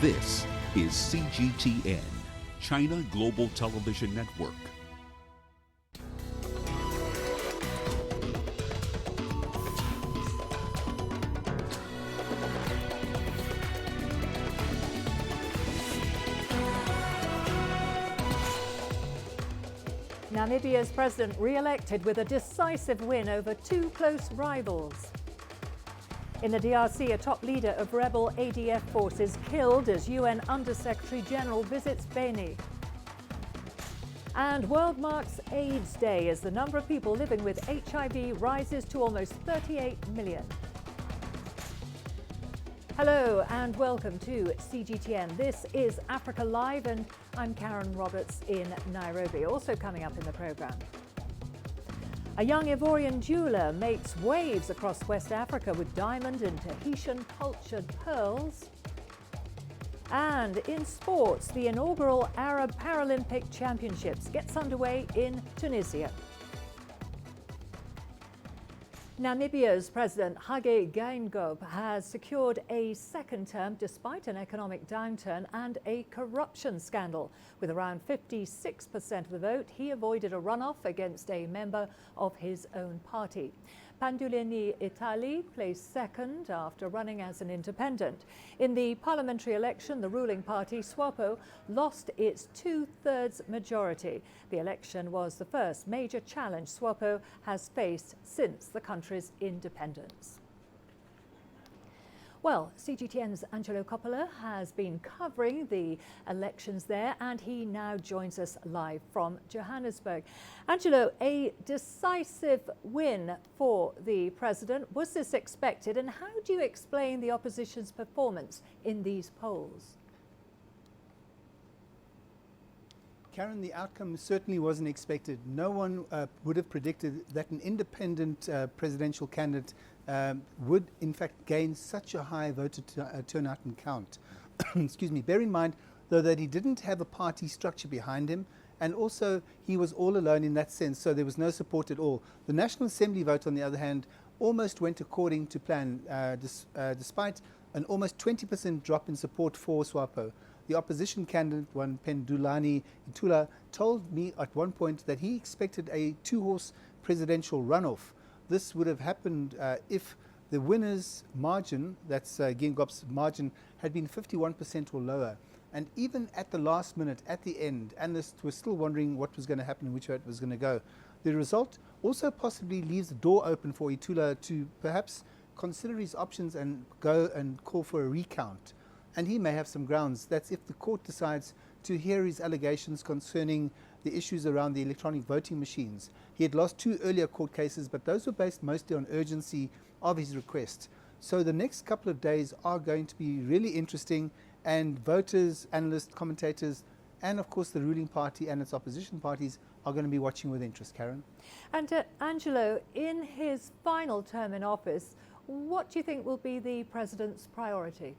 This is CGTN, China Global Television Network. Namibia's president re-elected with a decisive win over two close rivals. In the DRC, a top leader of rebel ADF forces killed as UN Under-Secretary General visits Beni. And World marks AIDS Day as the number of people living with HIV rises to almost 38 million. Hello and welcome to CGTN. This is Africa Live and I'm Karen Roberts in Nairobi. Also coming up in the programme. A young Ivorian jeweller makes waves across West Africa with diamond and Tahitian cultured pearls. And in sports, the inaugural Arab Paralympic Championships gets underway in Tunisia. Namibia's President Hage Geingob has secured a second term despite an economic downturn and a corruption scandal. With around 56% of the vote, he avoided a runoff against a member of his own party. Panduleni Itali placed second after running as an independent. In the parliamentary election, the ruling party, SWAPO, lost its two-thirds majority. The election was the first major challenge SWAPO has faced since the country's independence. Well, CGTN's Angelo Coppola has been covering the elections there and he now joins us live from Johannesburg. Angelo, a decisive win for the president. Was this expected and how do you explain the opposition's performance in these polls? Karen, the outcome certainly wasn't expected. No one would have predicted that an independent presidential candidate would in fact gain such a high voter turnout and count. Excuse me. Bear in mind, though, that he didn't have a party structure behind him, and also he was all alone in that sense, so there was no support at all. The National Assembly vote, on the other hand, almost went according to plan, despite an almost 20% drop in support for SWAPO. The opposition candidate, one Pendulani Itula, told me at one point that he expected a two-horse presidential runoff. This would have happened if the winner's margin, that's Geingob's margin, had been 51% or lower. And even at the last minute, at the end, analysts were still wondering what was going to happen and which way it was going to go. The result also possibly leaves the door open for Itula to perhaps consider his options and go and call for a recount. And he may have some grounds. That's if the court decides to hear his allegations concerning the issues around the electronic voting machines. He had lost two earlier court cases, but those were based mostly on urgency of his request. So the next couple of days are going to be really interesting, and voters, analysts, commentators, and of course the ruling party and its opposition parties are going to be watching with interest, Karen. And Angelo, in his final term in office, what do you think will be the president's priority?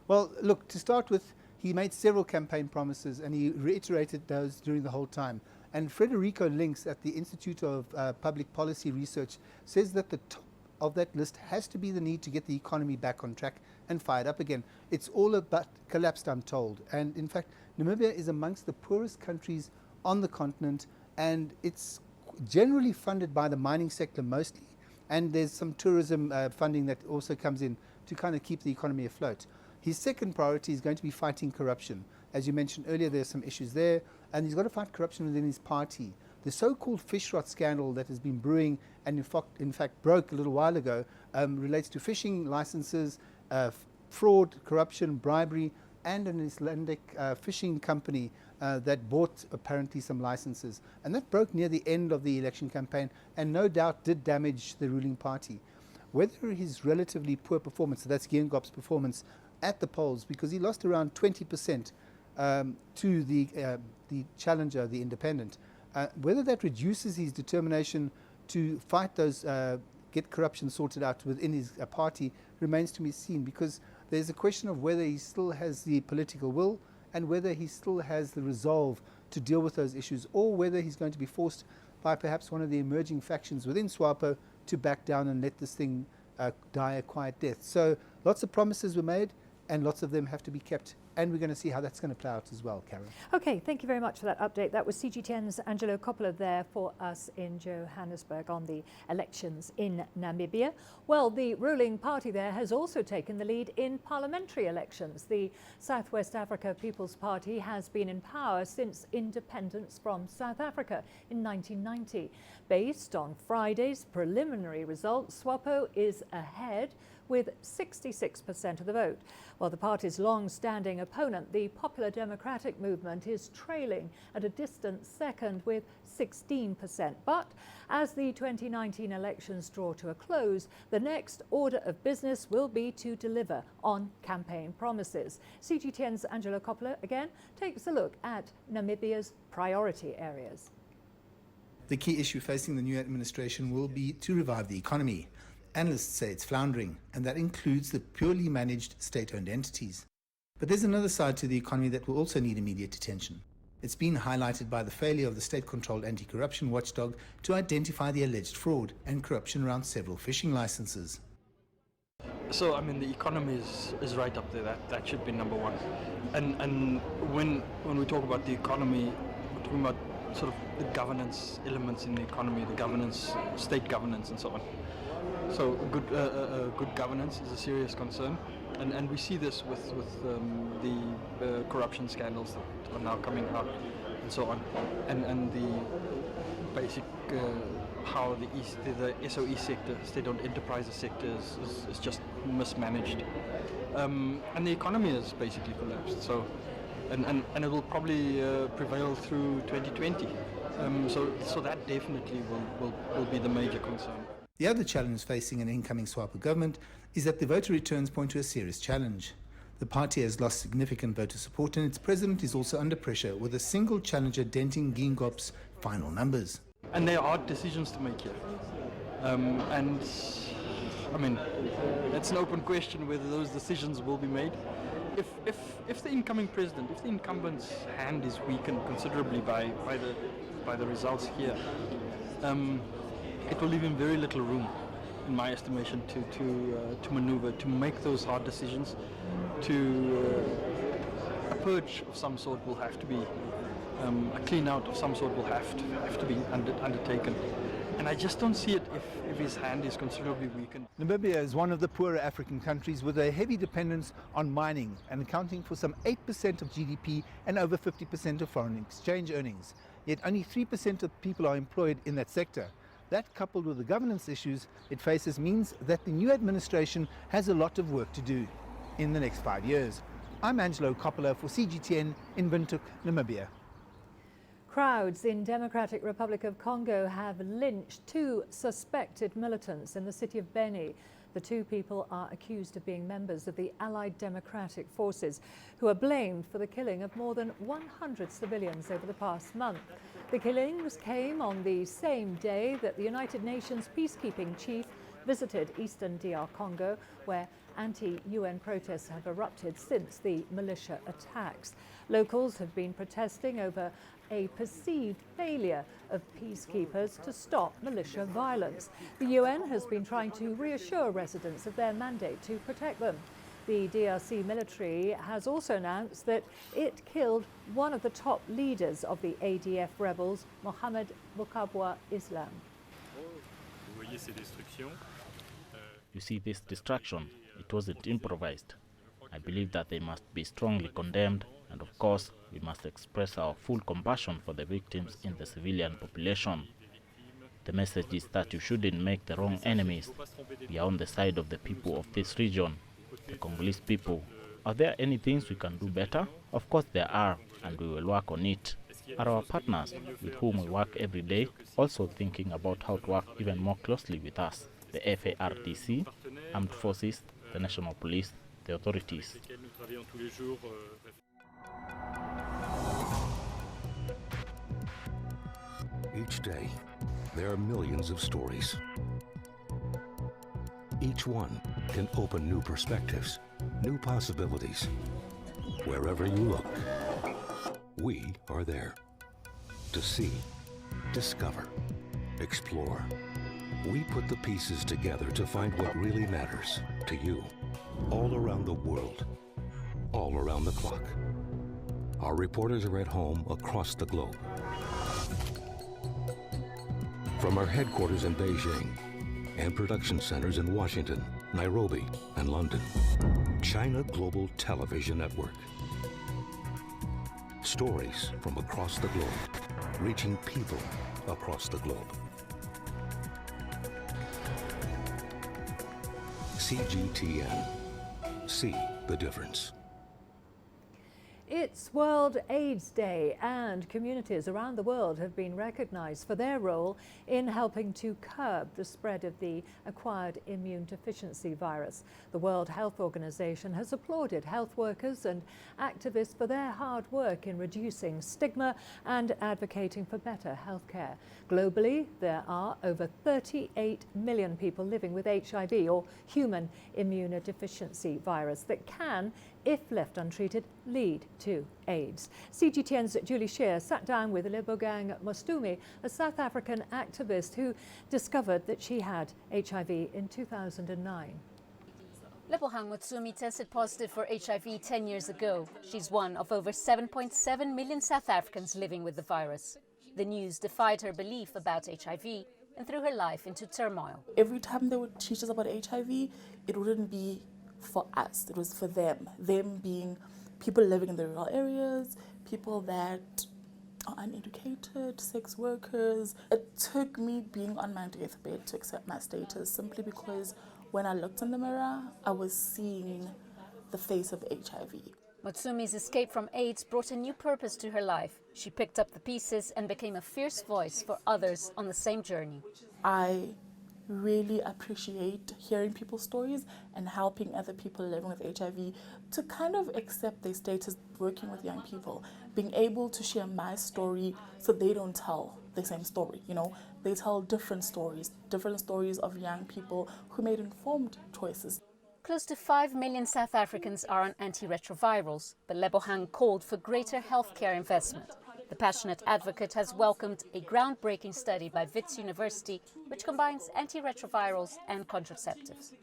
Well, look, to start with, he made several campaign promises and he reiterated those during the whole time. And Frederico Links at the Institute of Public Policy Research says that the top of that list has to be the need to get the economy back on track and fired up again. It's all about collapsed, I'm told. And in fact, Namibia is amongst the poorest countries on the continent, and it's generally funded by the mining sector mostly. And there's some tourism funding that also comes in to kind of keep the economy afloat. His second priority is going to be fighting corruption. As you mentioned earlier, there's some issues there, and he's got to fight corruption within his party. The so-called fish rot scandal that has been brewing and in fact broke a little while ago relates to fishing licenses, fraud, corruption, bribery, and an Icelandic fishing company that bought apparently some licenses. And that broke near the end of the election campaign and no doubt did damage the ruling party. Whether his relatively poor performance, so that's Geingob's performance, at the polls, because he lost around 20% to the challenger, the independent. Whether that reduces his determination to fight those, get corruption sorted out within his party remains to be seen, because there's a question of whether he still has the political will and whether he still has the resolve to deal with those issues, or whether he's going to be forced by perhaps one of the emerging factions within SWAPO to back down and let this thing die a quiet death. So lots of promises were made and lots of them have to be kept. And we're going to see how that's going to play out as well, Karen. Okay, thank you very much for that update. That was CGTN's Angelo Coppola there for us in Johannesburg on the elections in Namibia. Well, the ruling party there has also taken the lead in parliamentary elections. The Southwest Africa People's Party has been in power since independence from South Africa in 1990. Based on Friday's preliminary results, SWAPO is ahead with 66% of the vote, while the party's long-standing opponent, the Popular Democratic Movement, is trailing at a distant second with 16%. But as the 2019 elections draw to a close, the next order of business will be to deliver on campaign promises. CGTN's Angelo Coppola again takes a look at Namibia's priority areas. The key issue facing the new administration will be to revive the economy. Analysts say it's floundering, and that includes the purely managed state-owned entities. But there's another side to the economy that will also need immediate attention. It's been highlighted by the failure of the state-controlled anti-corruption watchdog to identify the alleged fraud and corruption around several fishing licenses. So, I mean, the economy is right up there. That should be number one. And when we talk about the economy, we're talking about sort of the governance elements in the economy, the governance, state governance and so on. So good governance is a serious concern, and we see this with the corruption scandals that are now coming out and so on, and the basic how the SOE sector, state-owned enterprises sector, is just mismanaged, and the economy has basically collapsed. So, and it will probably prevail through 2020. So that definitely will be the major concern. The other challenge facing an incoming SWAPO government is that the voter returns point to a serious challenge. The party has lost significant voter support and its president is also under pressure, with a single challenger denting Gingop's final numbers. And there are hard decisions to make here. And I mean, it's an open question whether those decisions will be made. If the incoming president, if the incumbent's hand is weakened considerably by the results here, it will leave him very little room, in my estimation, to maneuver, to make those hard decisions. A purge of some sort will have to be, a clean out of some sort will have to be undertaken. And I just don't see it if his hand is considerably weakened. Namibia is one of the poorer African countries with a heavy dependence on mining and accounting for some 8% of GDP and over 50% of foreign exchange earnings. Yet only 3% of people are employed in that sector. That, coupled with the governance issues it faces, means that the new administration has a lot of work to do in the next 5 years. I'm Angelo Coppola for CGTN in Windhoek, Namibia. Crowds in Democratic Republic of Congo have lynched 2 suspected militants in the city of Beni. The 2 people are accused of being members of the Allied Democratic Forces, who are blamed for the killing of more than 100 civilians over the past month. The killings came on the same day that the United Nations peacekeeping chief visited eastern DR Congo, where anti-UN protests have erupted since the militia attacks. Locals have been protesting over a perceived failure of peacekeepers to stop militia violence. The UN has been trying to reassure residents of their mandate to protect them. The DRC military has also announced that it killed one of the top leaders of the ADF rebels, Mohamed Boukabwa Islam. You see this destruction, it wasn't improvised. I believe that they must be strongly condemned, and of course, we must express our full compassion for the victims in the civilian population. The message is that you shouldn't make the wrong enemies. We are on the side of the people of this region, the Congolese people. Are there any things we can do better? Of course there are, and we will work on it. Are our partners, with whom we work every day, also thinking about how to work even more closely with us? The FARDC, Armed Forces, the National Police, the authorities. Each day, there are millions of stories. Each one can open new perspectives, new possibilities. Wherever you look, we are there. To see, discover, explore. We put the pieces together to find what really matters to you. All around the world, all around the clock. Our reporters are at home across the globe. From our headquarters in Beijing and production centers in Washington, Nairobi, and London, China Global Television Network. Stories from across the globe, reaching people across the globe. CGTN. See the difference. It's World AIDS Day, and communities around the world have been recognized for their role in helping to curb the spread of the acquired immune deficiency virus. The World Health Organization has applauded health workers and activists for their hard work in reducing stigma and advocating for better health care. Globally, there are over 38 million people living with HIV, or human immunodeficiency virus, that can, if left untreated, lead to AIDS. CGTN's Julie Shear sat down with Lebogang Mostumi, a South African activist who discovered that she had HIV in 2009. Lebogang Mostumi tested positive for HIV 10 years ago. She's one of over 7.7 million South Africans living with the virus. The news defied her belief about HIV and threw her life into turmoil. Every time they would teach us about HIV, it wouldn't be for us, it was for them. Them being people living in the rural areas, people that are uneducated, sex workers. It took me being on my deathbed to accept my status, simply because when I looked in the mirror, I was seeing the face of HIV. Motsumi's escape from AIDS brought a new purpose to her life. She picked up the pieces and became a fierce voice for others on the same journey. I really appreciate hearing people's stories and helping other people living with HIV to kind of accept their status working with young people, being able to share my story so they don't tell the same story, you know. They tell different stories of young people who made informed choices. Close to 5 million South Africans are on antiretrovirals, but Lebogang called for greater healthcare investment. The passionate advocate has welcomed a groundbreaking study by Wits University, which combines antiretrovirals and contraceptives.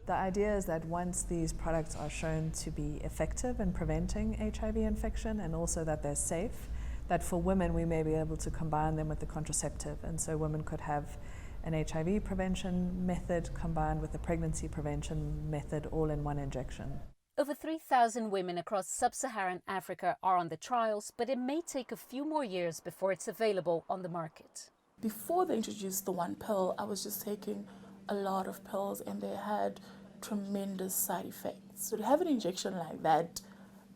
The idea is that once these products are shown to be effective in preventing HIV infection, and also that they're safe, that for women we may be able to combine them with the contraceptive, and so women could have an HIV prevention method combined with a pregnancy prevention method all in one injection. Over 3,000 women across sub-Saharan Africa are on the trials, but it may take a few more years before it's available on the market. Before they introduced the one pill, I was just taking a lot of pills and they had tremendous side effects. So to have an injection like that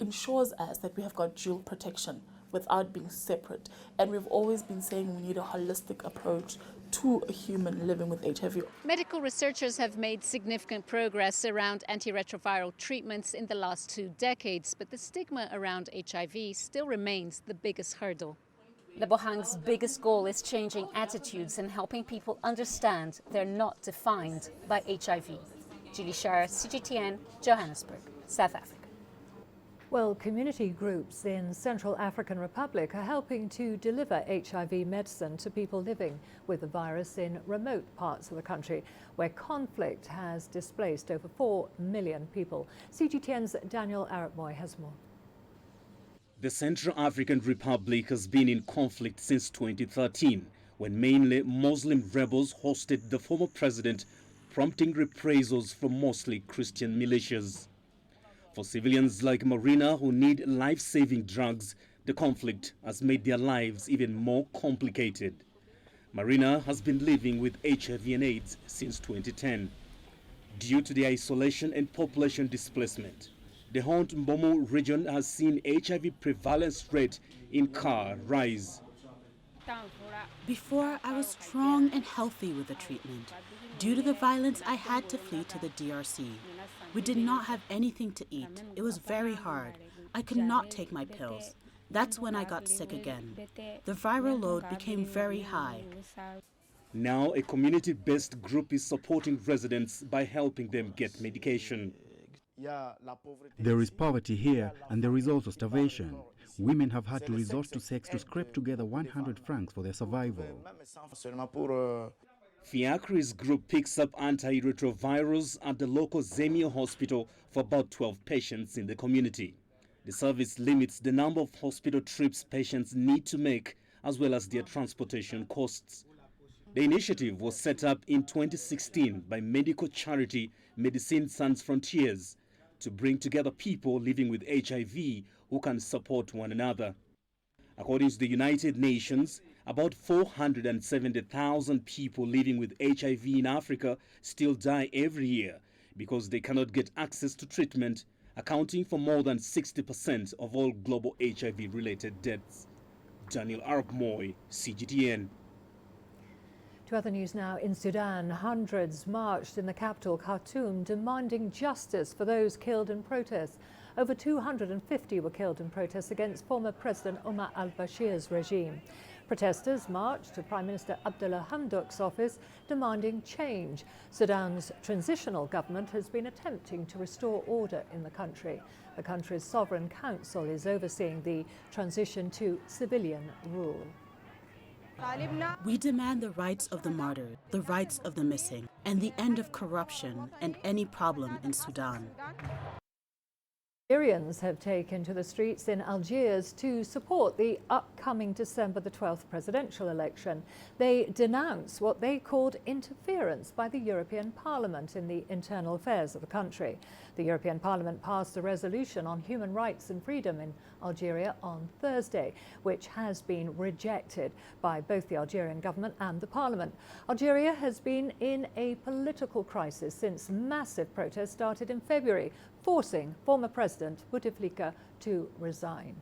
ensures us that we have got dual protection without being separate. And we've always been saying we need a holistic approach to a human living with HIV. Medical researchers have made significant progress around antiretroviral treatments in the last 2 decades, but the stigma around HIV still remains the biggest hurdle. Lebogang's biggest goal is changing attitudes and helping people understand they're not defined by HIV. Julie Shear, CGTN, Johannesburg, South Africa. Well, community groups in Central African Republic are helping to deliver HIV medicine to people living with the virus in remote parts of the country, where conflict has displaced over 4 million people. CGTN's Daniel Arapmoy has more. The Central African Republic has been in conflict since 2013, when mainly Muslim rebels hosted the former president, prompting reprisals from mostly Christian militias. For civilians like Marina who need life-saving drugs, the conflict has made their lives even more complicated. Marina has been living with HIV and AIDS since 2010. Due to the isolation and population displacement, the Hont-Mbomo region has seen HIV prevalence rate in Kar rise. Before, I was strong and healthy with the treatment. Due to the violence, I had to flee to the DRC. We did not have anything to eat. It was very hard. I could not take my pills. That's when I got sick again. The viral load became very high. Now a community-based group is supporting residents by helping them get medication. There is poverty here, and there is also starvation. Women have had to resort to sex to scrape together 100 francs for their survival. Fiacre's group picks up antiretrovirals at the local Zemio hospital for about 12 patients in the community. The service limits the number of hospital trips patients need to make, as well as their transportation costs. The initiative was set up in 2016 by medical charity Médecins Sans Frontières to bring together people living with HIV who can support one another. According to the United Nations, about 470,000 people living with HIV in Africa still die every year because they cannot get access to treatment, accounting for more than 60% of all global HIV-related deaths. Daniel Arp-Moy, CGTN. To other news now. In Sudan, hundreds marched in the capital, Khartoum, demanding justice for those killed in protests. Over 250 were killed in protests against former President Omar al-Bashir's regime. Protesters marched to Prime Minister Abdullah Hamdok's office demanding change. Sudan's transitional government has been attempting to restore order in the country. The country's sovereign council is overseeing the transition to civilian rule. We demand the rights of the martyred, the rights of the missing, and the end of corruption and any problem in Sudan. Ivorians have taken to the streets in Algiers to support the upcoming December the 12th presidential election. They denounce what they called interference by the European Parliament in the internal affairs of the country. The European Parliament passed a resolution on human rights and freedom in Algeria on Thursday, which has been rejected by both the Algerian government and the Parliament. Algeria has been in a political crisis since massive protests started in February, forcing former President Bouteflika to resign.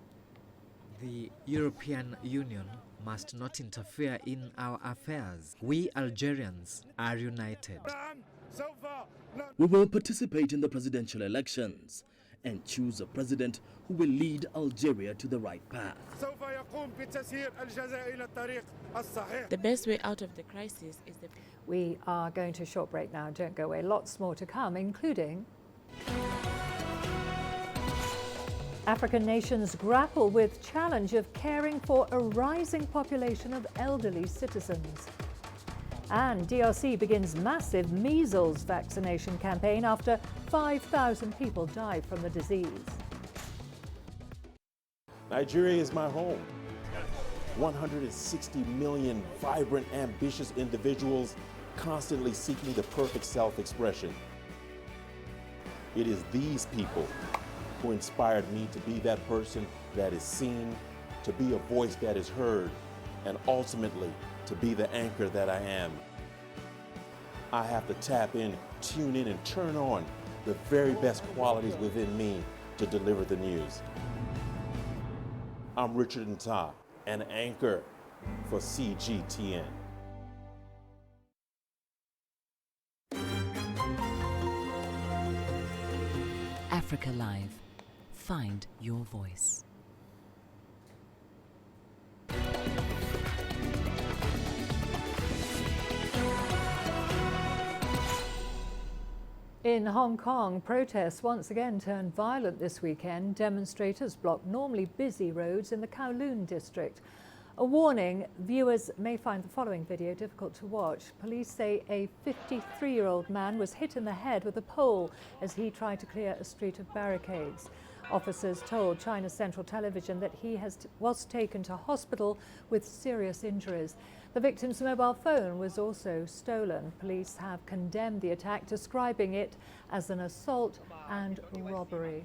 The European Union must not interfere in our affairs. We Algerians are united. We will participate in the presidential elections and choose a president who will lead Algeria to the right path. The best way out of the crisis is the... We are going to a short break now. Don't go away. Lots more to come, including... African nations grapple with challenge of caring for a rising population of elderly citizens. And DRC begins massive measles vaccination campaign after 5,000 people died from the disease. Nigeria is my home. 160 million vibrant, ambitious individuals constantly seeking the perfect self-expression. It is these people who inspired me to be that person that is seen, to be a voice that is heard, and ultimately to be the anchor that I am. I have to tap in, tune in, and turn on the very best qualities within me to deliver the news. I'm Richard Nta, an anchor for CGTN. Africa Live. Find your voice. In Hong Kong, protests once again turned violent this weekend. Demonstrators blocked normally busy roads in the Kowloon district. A warning, viewers may find the following video difficult to watch. Police say a 53-year-old man was hit in the head with a pole as he tried to clear a street of barricades. Officers told China Central Television that he was taken to hospital with serious injuries. The victim's mobile phone was also stolen. Police have condemned the attack, describing it as an assault and robbery.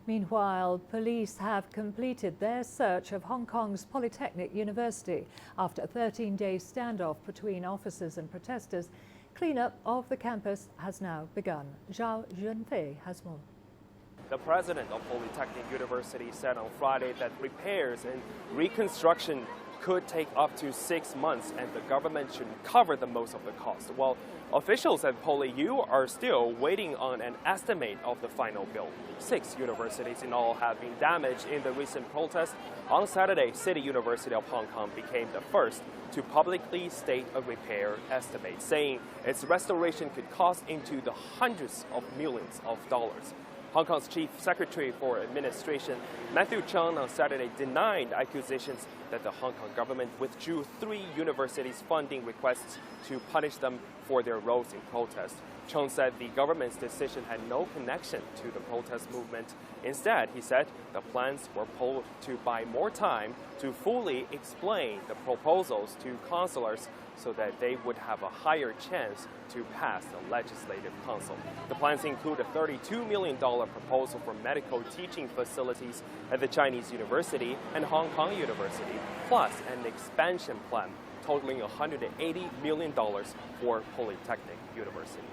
Meanwhile, police have completed their search of Hong Kong's Polytechnic University. After a 13-day standoff between officers and protesters, cleanup of the campus has now begun. Zhao Junfei has more. The president of Polytechnic University said on Friday that repairs and reconstruction could take up to 6 months and the government should cover the most of the cost. While officials at PolyU are still waiting on an estimate of the final bill. 6 universities in all have been damaged in the recent protests. On Saturday, City University of Hong Kong became the first to publicly state a repair estimate, saying its restoration could cost into the hundreds of millions of dollars. Hong Kong's Chief Secretary for Administration, Matthew Cheung, on Saturday denied accusations that the Hong Kong government withdrew 3 universities' funding requests to punish them for their roles in protest. Cheung said the government's decision had no connection to the protest movement. Instead, he said the plans were pulled to buy more time to fully explain the proposals to councillors so that they would have a higher chance to pass the Legislative Council. The plans include a $32 million proposal for medical teaching facilities at the Chinese University and Hong Kong University, plus an expansion plan totaling $180 million for Polytechnic University.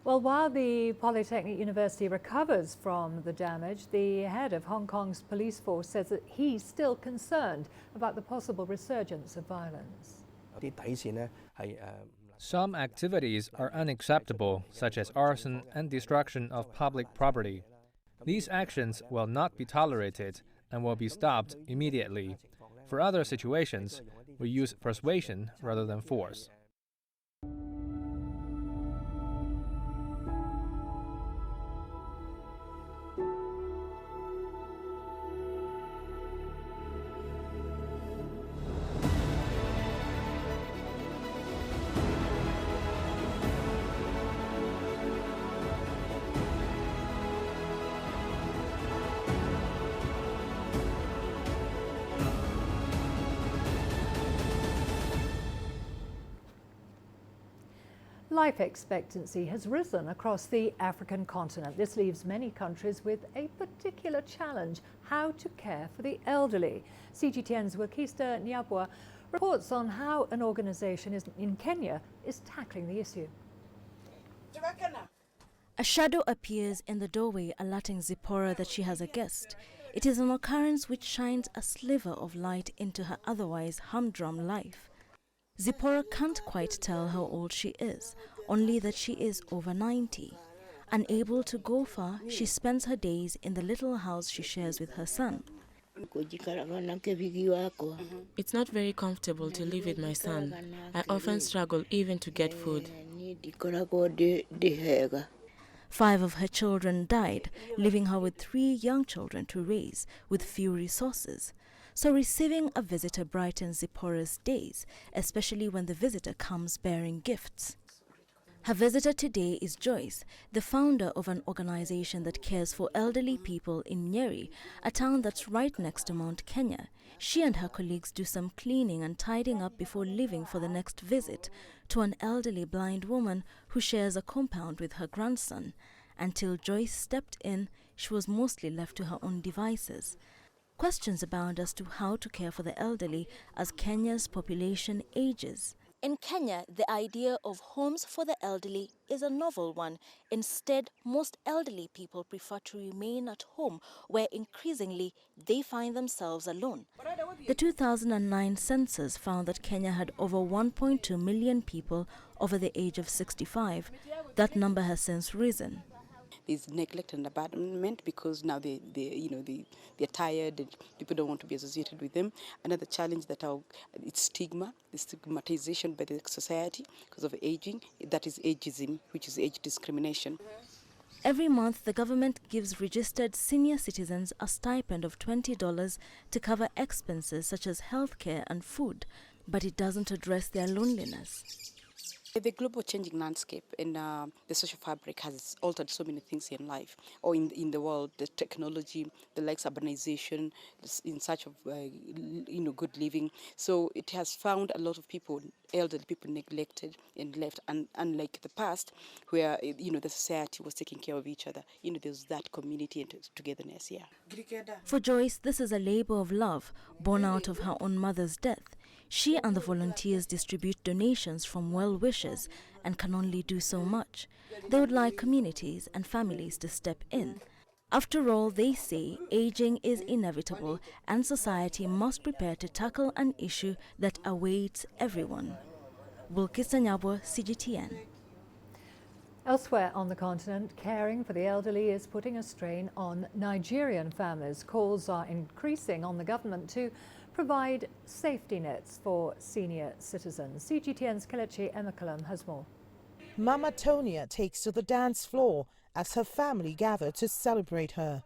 Well, while the Polytechnic University recovers from the damage, the head of Hong Kong's police force says that he's still concerned about the possible resurgence of violence. Some activities are unacceptable, such as arson and destruction of public property. These actions will not be tolerated and will be stopped immediately. For other situations, we use persuasion rather than force. Life expectancy has risen across the African continent. This leaves many countries with a particular challenge: how to care for the elderly. CGTN's Wakista Nyabwa reports on how an organization in Kenya is tackling the issue. A shadow appears in the doorway, alerting Zipporah that she has a guest. It is an occurrence which shines a sliver of light into her otherwise humdrum life. Zipporah can't quite tell how old she is, only that she is over 90. Unable to go far, she spends her days in the little house she shares with her son. It's not very comfortable to live with my son. I often struggle even to get food. 5 of her children died, leaving her with 3 young children to raise, with few resources. So receiving a visitor brightens Zipporah's days, especially when the visitor comes bearing gifts. Her visitor today is Joyce, the founder of an organization that cares for elderly people in Nyeri, a town that's right next to Mount Kenya. She and her colleagues do some cleaning and tidying up before leaving for the next visit to an elderly blind woman who shares a compound with her grandson. Until Joyce stepped in, she was mostly left to her own devices. Questions abound as to how to care for the elderly as Kenya's population ages. In Kenya, the idea of homes for the elderly is a novel one. Instead, most elderly people prefer to remain at home, where increasingly they find themselves alone. The 2009 census found that Kenya had over 1.2 million people over the age of 65. That number has since risen. There's neglect and abandonment because now they're tired and people don't want to be associated with them. Another challenge that it's stigma, the stigmatization by the society because of aging. That is ageism, which is age discrimination. Every month, the government gives registered senior citizens a stipend of $20 to cover expenses such as healthcare and food, but it doesn't address their loneliness. The global changing landscape and the social fabric has altered so many things in life or in the world. The technology, the likes urbanization, in search of good living. So it has found a lot of people, elderly people, neglected and left. And unlike the past, where the society was taking care of each other, there's that community and togetherness. Yeah. For Joyce, this is a labor of love born out of her own mother's death. She and the volunteers distribute donations from well-wishers and can only do so much. They would like communities and families to step in. After all, they say aging is inevitable and society must prepare to tackle an issue that awaits everyone. Wakista Nyabwa, CGTN. Elsewhere on the continent, caring for the elderly is putting a strain on Nigerian families. Calls are increasing on the government to provide safety nets for senior citizens. CGTN's Kelechi Emekalam has more. Mama Tonia takes to the dance floor as her family gathered to celebrate her.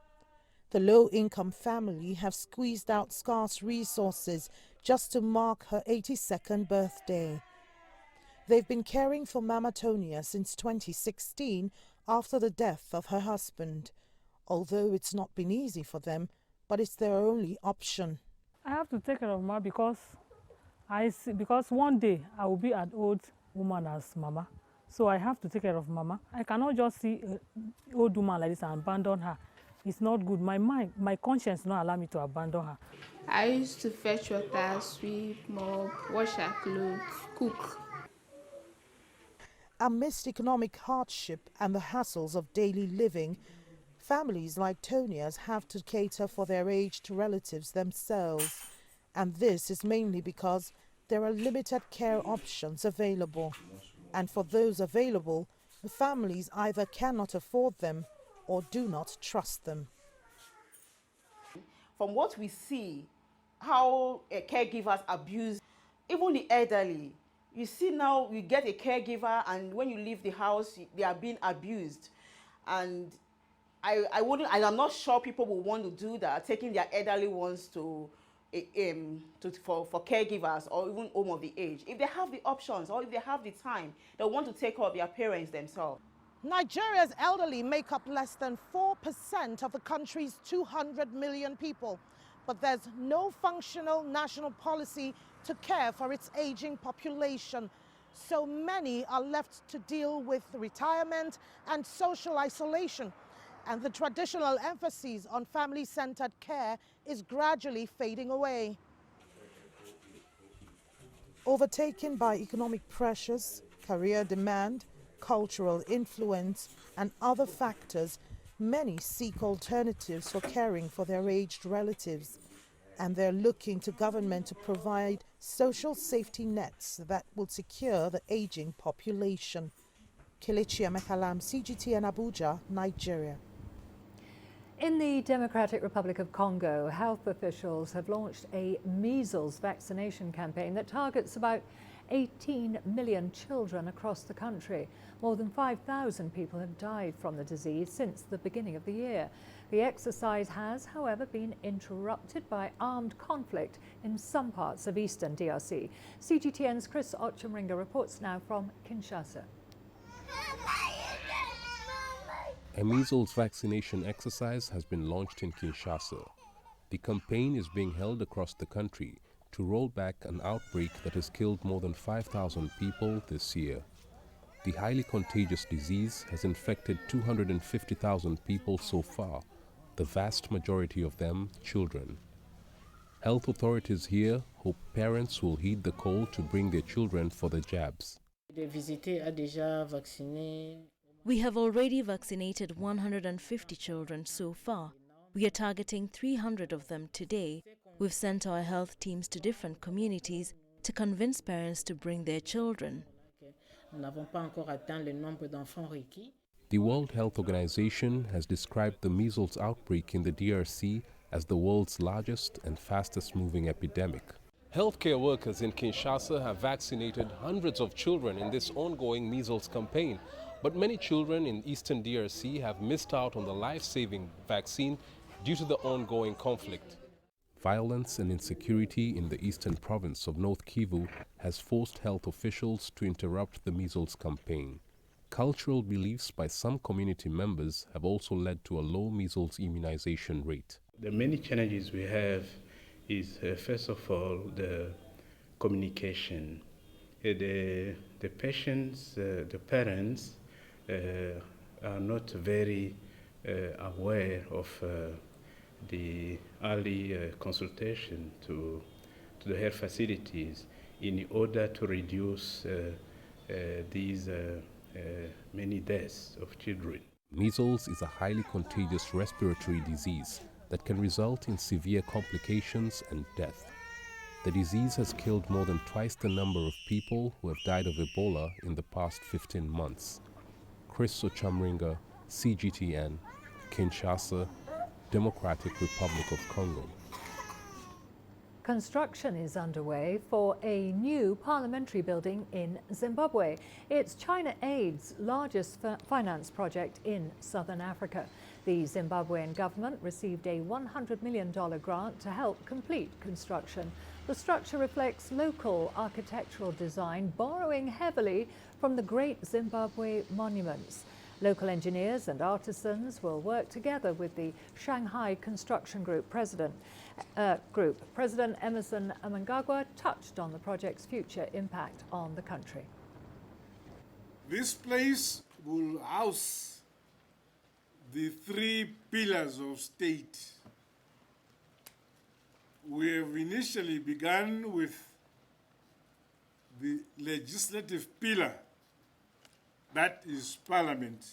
The low-income family have squeezed out scarce resources just to mark her 82nd birthday. They've been caring for Mama Tonia since 2016 after the death of her husband. Although it's not been easy for them, but it's their only option. I have to take care of Mama because one day I will be an old woman as Mama. So I have to take care of Mama. I cannot just see an old woman like this and abandon her. It's not good. My conscience does not allow me to abandon her. I used to fetch water, sweep, mop, wash her clothes, cook. Amidst economic hardship and the hassles of daily living, families like Tonia's have to cater for their aged relatives themselves. And this is mainly because there are limited care options available. And for those available, the families either cannot afford them or do not trust them. From what we see, how caregivers abuse even the elderly. You see now you get a caregiver and when you leave the house, they are being abused. And I'm not sure people will want to do that, taking their elderly ones for caregivers or even home of the age. If they have the options or if they have the time, they want to take care of their parents themselves. Nigeria's elderly make up less than 4% of the country's 200 million people, but there's no functional national policy to care for its aging population. So many are left to deal with retirement and social isolation, and the traditional emphasis on family-centered care is gradually fading away. Overtaken by economic pressures, career demand, cultural influence, and other factors, many seek alternatives for caring for their aged relatives, and they're looking to government to provide social safety nets that will secure the aging population. Kelechi Amekalam, CGTN Abuja, Nigeria. In the Democratic Republic of Congo, health officials have launched a measles vaccination campaign that targets about 18 million children across the country. More than 5,000 people have died from the disease since the beginning of the year. The exercise has, however, been interrupted by armed conflict in some parts of eastern DRC. CGTN's Chris Ochemringa reports now from Kinshasa. A measles vaccination exercise has been launched in Kinshasa. The campaign is being held across the country to roll back an outbreak that has killed more than 5,000 people this year. The highly contagious disease has infected 250,000 people so far, the vast majority of them children. Health authorities here hope parents will heed the call to bring their children for the jabs. We have already vaccinated 150 children so far. We are targeting 300 of them today. We've sent our health teams to different communities to convince parents to bring their children. The World Health Organization has described the measles outbreak in the DRC as the world's largest and fastest moving epidemic. Healthcare workers in Kinshasa have vaccinated hundreds of children in this ongoing measles campaign, but many children in eastern DRC have missed out on the life-saving vaccine due to the ongoing conflict. Violence and insecurity in the eastern province of North Kivu has forced health officials to interrupt the measles campaign. Cultural beliefs by some community members have also led to a low measles immunization rate. The many challenges we have is, first of all, the communication. The patients, the parents are not very aware of the early consultation to the health facilities in order to reduce these many deaths of children. Measles is a highly contagious respiratory disease that can result in severe complications and death. The disease has killed more than twice the number of people who have died of Ebola in the past 15 months. Chris Ochemringa, CGTN, Kinshasa, Democratic Republic of Congo. Construction is underway for a new parliamentary building in Zimbabwe. It's China Aid's largest finance project in southern Africa. The Zimbabwean government received a $100 million grant to help complete construction. The structure reflects local architectural design, borrowing heavily from the Great Zimbabwe monuments. Local engineers and artisans will work together with the Shanghai Construction Group President Emerson Mnangagwa touched on the project's future impact on the country. This place will house the three pillars of state. We have initially begun with the legislative pillar, that is Parliament,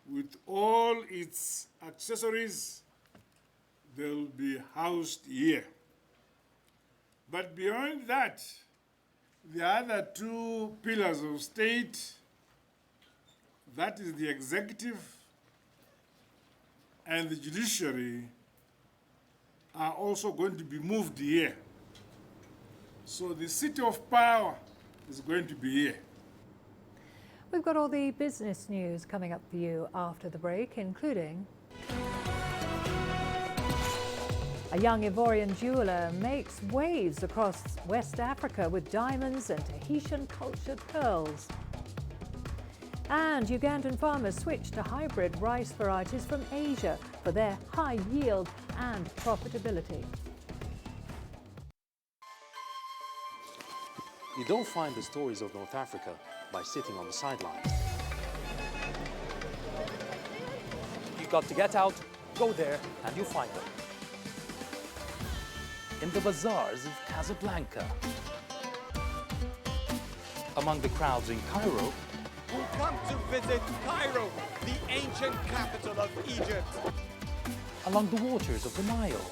with all its accessories. They'll be housed here. But beyond that, the other two pillars of state, that is the executive and the judiciary, are also going to be moved here. So the seat of power is going to be here. We've got all the business news coming up for you after the break, including a young Ivorian jeweler makes waves across West Africa with diamonds and Tahitian cultured pearls. And Ugandan farmers switch to hybrid rice varieties from Asia for their high yield and profitability. You don't find the stories of North Africa by sitting on the sidelines. You've got to get out, go there, and you'll find them. In the bazaars of Casablanca, among the crowds in Cairo, who come to visit Cairo, the ancient capital of Egypt. Along the waters of the Nile,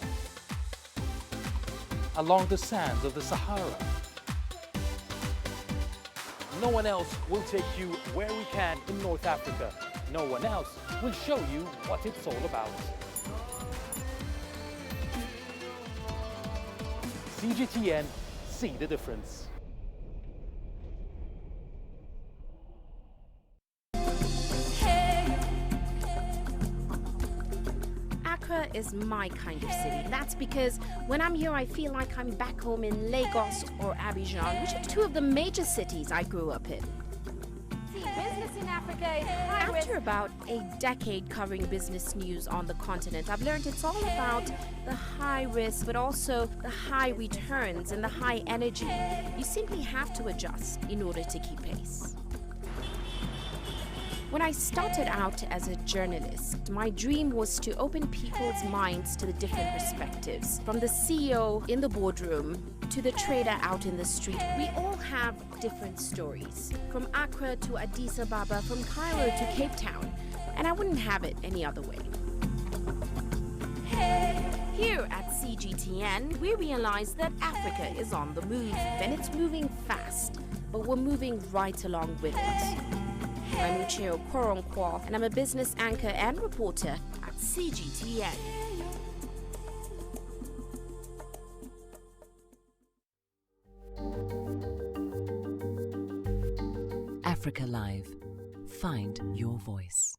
along the sands of the Sahara. No one else will take you where we can in North Africa. No one else will show you what it's all about. CGTN, see the difference. Accra is my kind of city. That's because when I'm here, I feel like I'm back home in Lagos or Abidjan, which are two of the major cities I grew up in. Business in Africa is high risk. After about a decade covering business news on the continent, I've learned it's all about the high risk, but also the high returns and the high energy. You simply have to adjust in order to keep pace. When I started out as a journalist, my dream was to open people's minds to the different perspectives. From the CEO in the boardroom to the trader out in the street, we all have different stories. From Accra to Addis Ababa, from Cairo to Cape Town, and I wouldn't have it any other way. Here at CGTN, we realize that Africa is on the move, and it's moving fast, but we're moving right along with it. I'm Ucheo Koronkwo, and I'm a business anchor and reporter at CGTN. Africa Live. Find your voice.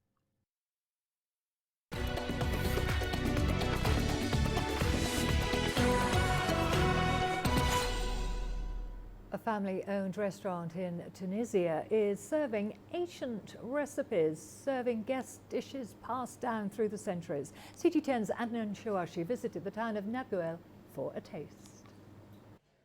A family-owned restaurant in Tunisia is serving ancient recipes, serving guest dishes passed down through the centuries. CGTN's Adnan Shawashi visited the town of Nabuel for a taste.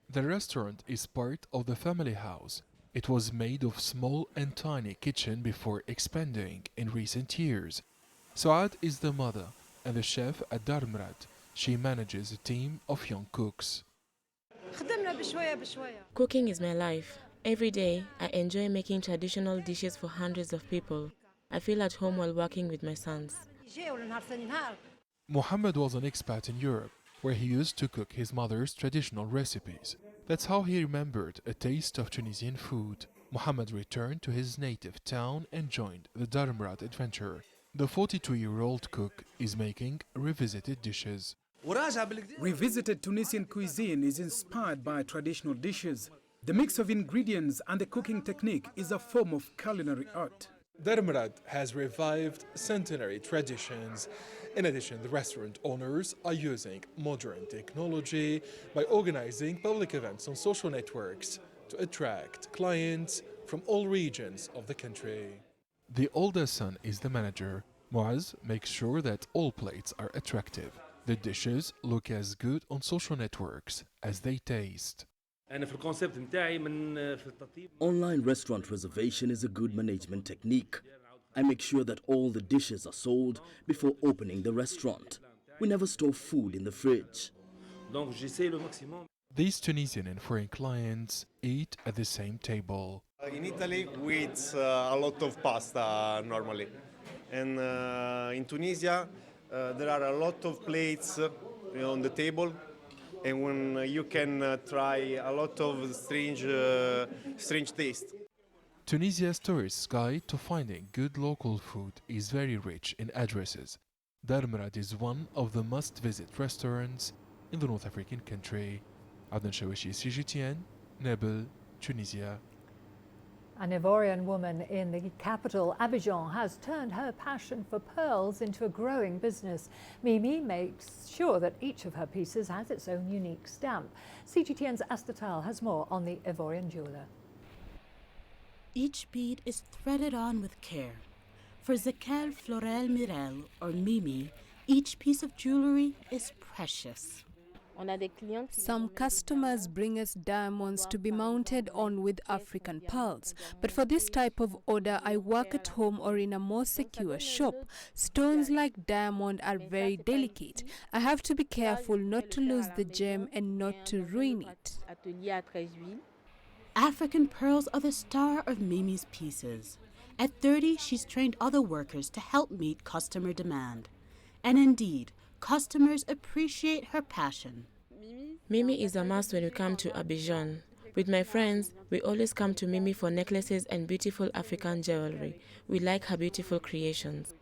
The restaurant is part of the family house. It was made of small and tiny kitchen before expanding in recent years. Saad is the mother and the chef at Darmrat. She manages a team of young cooks. Cooking is my life. Every day, I enjoy making traditional dishes for hundreds of people. I feel at home while working with my sons. Mohammed was an expat in Europe, where he used to cook his mother's traditional recipes. That's how he remembered a taste of Tunisian food. Mohammed returned to his native town and joined the Darmrat adventure. The 42-year-old cook is making revisited dishes. Revisited Tunisian cuisine is inspired by traditional dishes. The mix of ingredients and the cooking technique is a form of culinary art. Darmrad has revived centenary traditions. In addition, the restaurant owners are using modern technology by organizing public events on social networks to attract clients from all regions of the country. The older son is the manager. Moaz makes sure that all plates are attractive. The dishes look as good on social networks as they taste. Online restaurant reservation is a good management technique. I make sure that all the dishes are sold before opening the restaurant. We never store food in the fridge. These Tunisian and foreign clients eat at the same table. In Italy, we eat a lot of pasta normally. And in Tunisia, there are a lot of plates on the table. And when you can try a lot of strange taste. Tunisia's tourist guide to finding good local food is very rich in addresses. Darmrad is one of the must-visit restaurants in the North African country. Adnan Shawishi, CGTN, Nabil, Tunisia. An Ivorian woman in the capital, Abidjan, has turned her passion for pearls into a growing business. Mimi makes sure that each of her pieces has its own unique stamp. CGTN's Astatal has more on the Ivorian jeweler. Each bead is threaded on with care. For Zekel Florel Mirel, or Mimi, each piece of jewelry is precious. Some customers bring us diamonds to be mounted on with African pearls. But for this type of order, I work at home or in a more secure shop. Stones like diamond are very delicate. I have to be careful not to lose the gem and not to ruin it. African pearls are the star of Mimi's pieces. At 30, she's trained other workers to help meet customer demand. And indeed, customers appreciate her passion. Mimi is a must when we come to Abidjan. With my friends, we always come to Mimi for necklaces and beautiful African jewelry. We like her beautiful creations.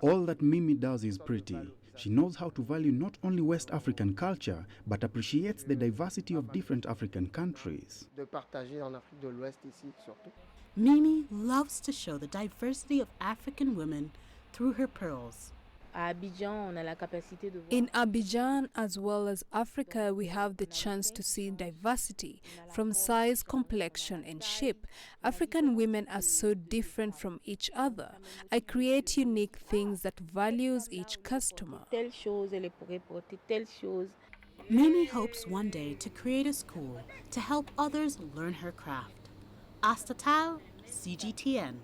All that Mimi does is pretty. She knows how to value not only West African culture, but appreciates the diversity of different African countries. Mimi loves to show the diversity of African women through her pearls. In Abidjan, as well as Africa, we have the chance to see diversity from size, complexion, and shape. African women are so different from each other. I create unique things that values each customer. Mimi hopes one day to create a school to help others learn her craft. Astatal, CGTN.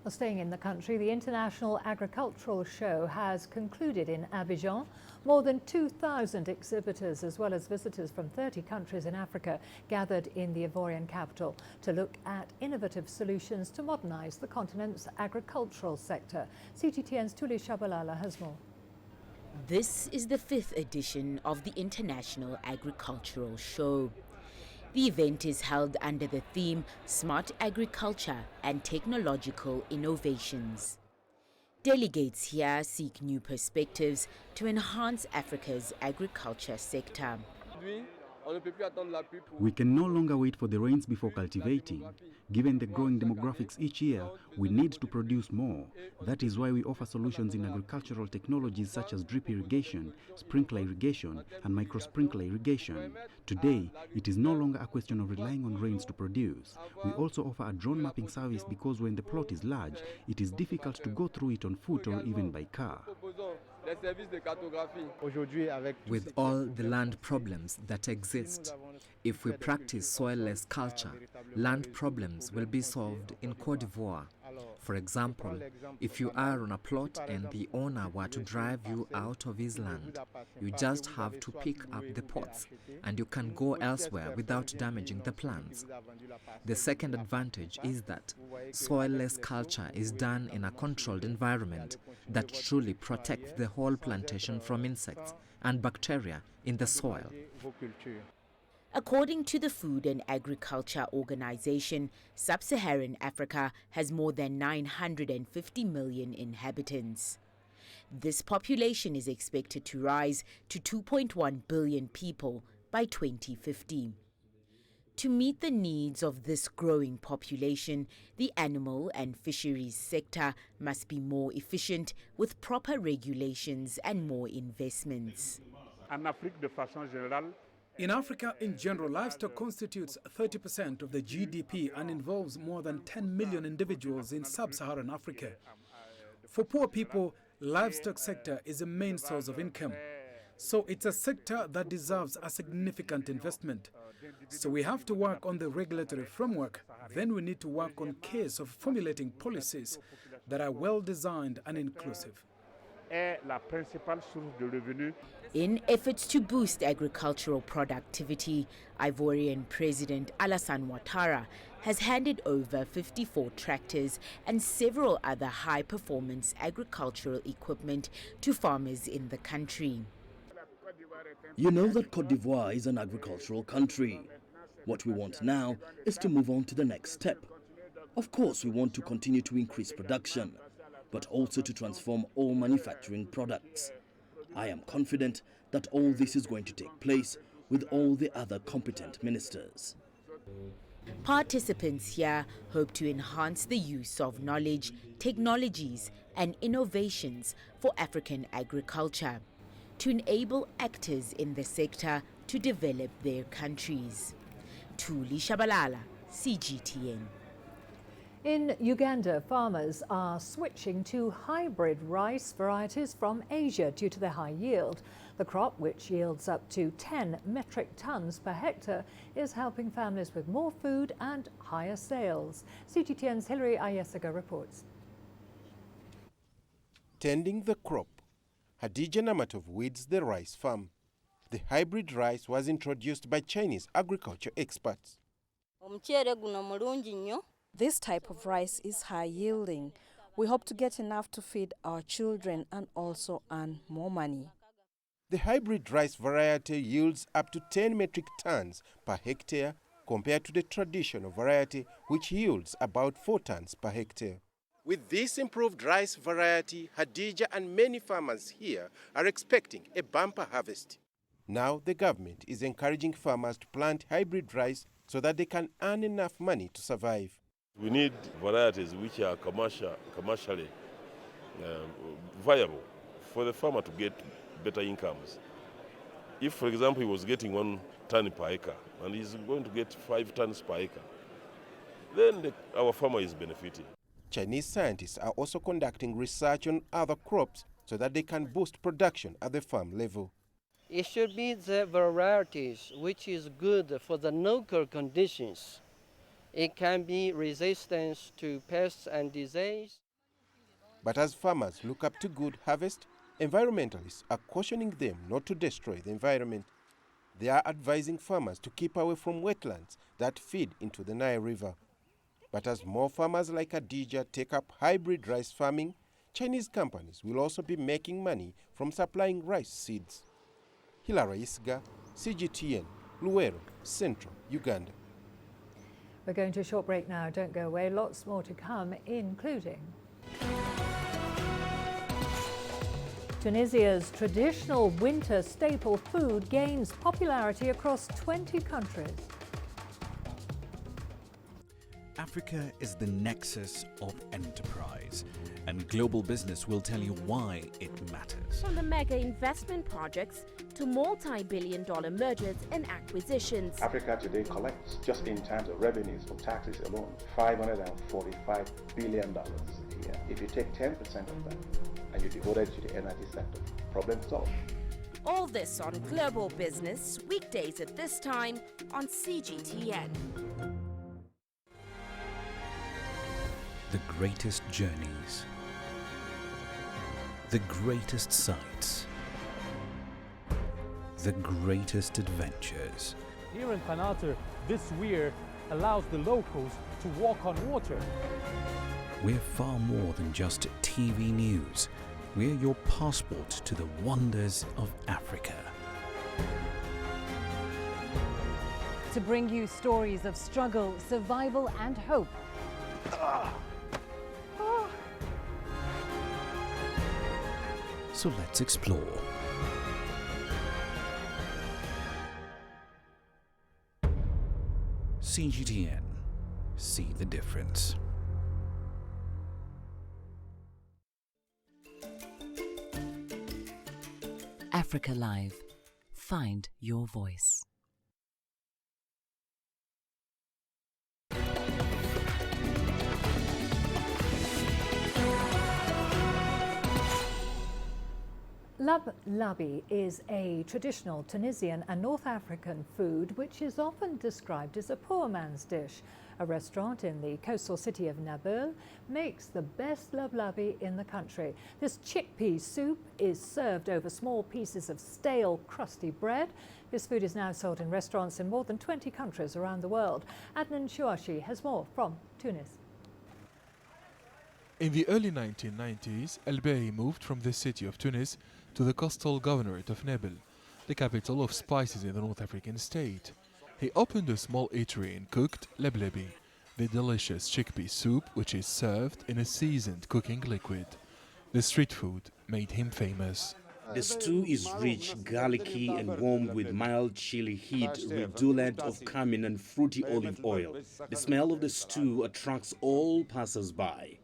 Well, staying in the country, the International Agricultural Show has concluded in Abidjan. More than 2,000 exhibitors, as well as visitors from 30 countries in Africa, gathered in the Ivorian capital to look at innovative solutions to modernize the continent's agricultural sector. CGTN's Tuli Shabalala has more. This is the 5th edition of the International Agricultural Show. The event is held under the theme Smart Agriculture and Technological Innovations. Delegates here seek new perspectives to enhance Africa's agriculture sector. We can no longer wait for the rains before cultivating. Given the growing demographics each year, we need to produce more. That is why we offer solutions in agricultural technologies such as drip irrigation, sprinkler irrigation, and micro-sprinkler irrigation. Today, it is no longer a question of relying on rains to produce. We also offer a drone mapping service because when the plot is large, it is difficult to go through it on foot or even by car. With all the land problems that exist, if we practice soil-less culture, land problems will be solved in Côte d'Ivoire. For example, if you are on a plot and the owner were to drive you out of his land, you just have to pick up the pots and you can go elsewhere without damaging the plants. The second advantage is that soil-less culture is done in a controlled environment that truly protects the whole plantation from insects and bacteria in the soil. According to the Food and Agriculture Organization, Sub-Saharan Africa has more than 950 million inhabitants. This population is expected to rise to 2.1 billion people by 2050. To meet the needs of this growing population, the animal and fisheries sector must be more efficient with proper regulations and more investments. In Africa in general, livestock constitutes 30% of the GDP and involves more than 10 million individuals in sub-Saharan Africa. For poor people, livestock sector is a main source of income. So it's a sector that deserves a significant investment. So we have to work on the regulatory framework. Then we need to work on case of formulating policies that are well designed and inclusive. In efforts to boost agricultural productivity, Ivorian President Alassane Ouattara has handed over 54 tractors and several other high-performance agricultural equipment to farmers in the country. You know that Côte d'Ivoire is an agricultural country. What we want now is to move on to the next step. Of course, we want to continue to increase production, but also to transform all manufacturing products. I am confident that all this is going to take place with all the other competent ministers. Participants here hope to enhance the use of knowledge, technologies and innovations for African agriculture, to enable actors in the sector to develop their countries. Tuli Shabalala, CGTN. In Uganda, farmers are switching to hybrid rice varieties from Asia due to their high yield. The crop, which yields up to 10 metric tons per hectare, is helping families with more food and higher sales. CGTN's Hilary Ayesega reports. Tending the crop, Hadija Namatov weeds the rice farm. The hybrid rice was introduced by Chinese agriculture experts. This type of rice is high yielding. We hope to get enough to feed our children and also earn more money. The hybrid rice variety yields up to 10 metric tons per hectare compared to the traditional variety, which yields about 4 tons per hectare. With this improved rice variety, Hadija and many farmers here are expecting a bumper harvest. Now the government is encouraging farmers to plant hybrid rice so that they can earn enough money to survive. We need varieties which are commercially viable for the farmer to get better incomes. If, for example, he was getting 1 ton per acre and he's going to get 5 tons per acre, then our farmer is benefiting. Chinese scientists are also conducting research on other crops so that they can boost production at the farm level. It should be the varieties which is good for the local conditions. It can be resistant to pests and disease. But as farmers look up to good harvest, environmentalists are cautioning them not to destroy the environment. They are advising farmers to keep away from wetlands that feed into the Nile River. But as more farmers like Hadija take up hybrid rice farming, Chinese companies will also be making money from supplying rice seeds. Hilary Ayesega, CGTN, Luwero, Central, Uganda. We're going to a short break now. Don't go away. Lots more to come, including Tunisia's traditional winter staple food gains popularity across 20 countries. Africa is the nexus of enterprise, and global business will tell you why it matters. From the mega investment projects to multi-billion-dollar mergers and acquisitions. Africa today collects, just in terms of revenues from taxes alone, $545 billion a year. If you take 10% of that and you devote it to the energy sector, problem solved. All this on Global Business, weekdays at this time on CGTN. The greatest journeys, the greatest sights, the greatest adventures. Here in Qanater, this weir allows the locals to walk on water. We're far more than just TV news. We're your passport to the wonders of Africa. To bring you stories of struggle, survival and hope. So let's explore. CGTN. See the difference. Africa Live. Find your voice. Labi is a traditional Tunisian and North African food which is often described as a poor man's dish. A restaurant in the coastal city of Nabil makes the best labi in the country. This chickpea soup is served over small pieces of stale, crusty bread. This food is now sold in restaurants in more than 20 countries around the world. Adnan Chouachi has more from Tunis. In the early 1990s, El Bey moved from the city of Tunis to the coastal governorate of Nabil, the capital of spices in the North African state. He opened a small eatery and cooked leblebi, the delicious chickpea soup which is served in a seasoned cooking liquid. The street food made him famous. The stew is rich, garlicky and warm with mild chili heat, redolent of cumin and fruity olive oil. The smell of the stew attracts all passers-by.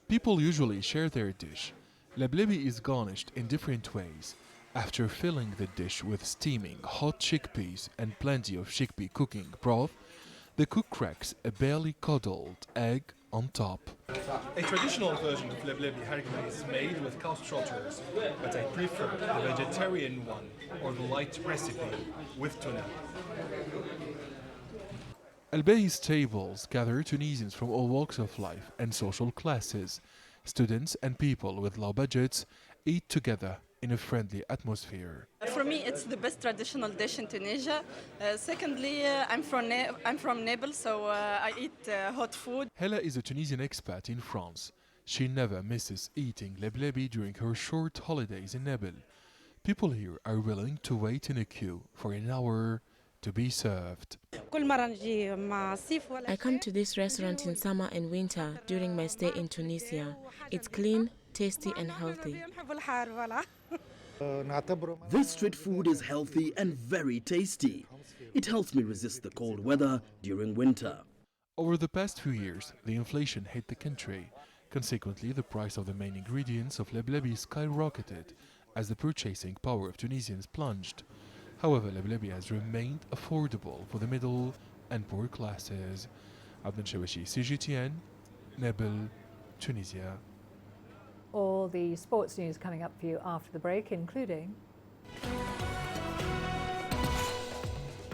People usually share their dish. Leblebi is garnished in different ways. After filling the dish with steaming hot chickpeas and plenty of chickpea cooking broth, the cook cracks a barely coddled egg on top. A traditional version of leblebi harikma is made with cow trotters, but I prefer the vegetarian one or the light recipe with tuna. El Bey's tables gather Tunisians from all walks of life and social classes. Students and people with low budgets eat together in a friendly atmosphere. For me, it's the best traditional dish in Tunisia. Secondly, I'm from Nabil, so I eat hot food. Hela is a Tunisian expat in France. She never misses eating leblebi during her short holidays in Nabil. People here are willing to wait in a queue for an hour to be served. I come to this restaurant in summer and winter during my stay in Tunisia. It's clean, tasty and healthy. This street food is healthy and very tasty. It helps me resist the cold weather during winter. Over the past few years, the inflation hit the country. Consequently, the price of the main ingredients of leblebi skyrocketed as the purchasing power of Tunisians plunged. However, leblebi has remained affordable for the middle and poor classes. Adnan Chouachi, CGTN, Nabil, Tunisia. All the sports news coming up for you after the break, including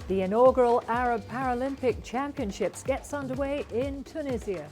the inaugural Arab Paralympic Championships gets underway in Tunisia.